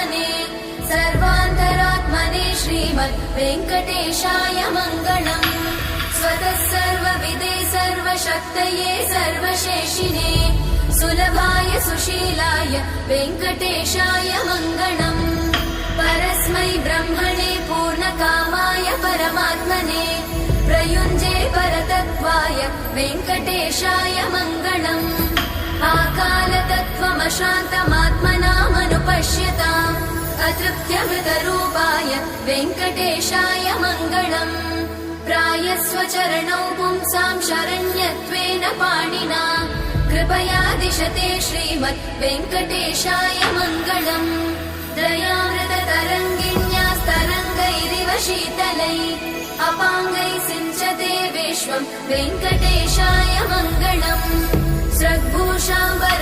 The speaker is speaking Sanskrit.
परमात्मने सर्वान्तरात्मने श्रीमद् वेङ्कटेशाय मङ्गलम्। स्वतः सर्वविदे सर्वशक्तये सर्वशेषिने सुलभाय सुशीलाय वेङ्कटेशाय मङ्गलम्। परस्मै ब्रह्मणे पूर्णकामाय परमात्मने प्रयुञ्जे परतत्त्वाय वेङ्कटेशाय मङ्गलम्। आकालतत्त्वमशान्तमात्मनामनुपश्यताम् अतृप्त्यमृतरूपाय वेङ्कटेशाय मङ्गलम्। प्रायस्वचरणौ पुंसां शरण्यत्वेन पाणिना कृपया दिशते श्रीमद् वेङ्कटेशाय मङ्गलम्। दयामृततरङ्गिण्यास्तरङ्गैरिव शीतलै अपाङ्गै सिञ्चते विश्वं वेङ्कटेशाय मङ्गलम्। स्रग्भूषाम्बर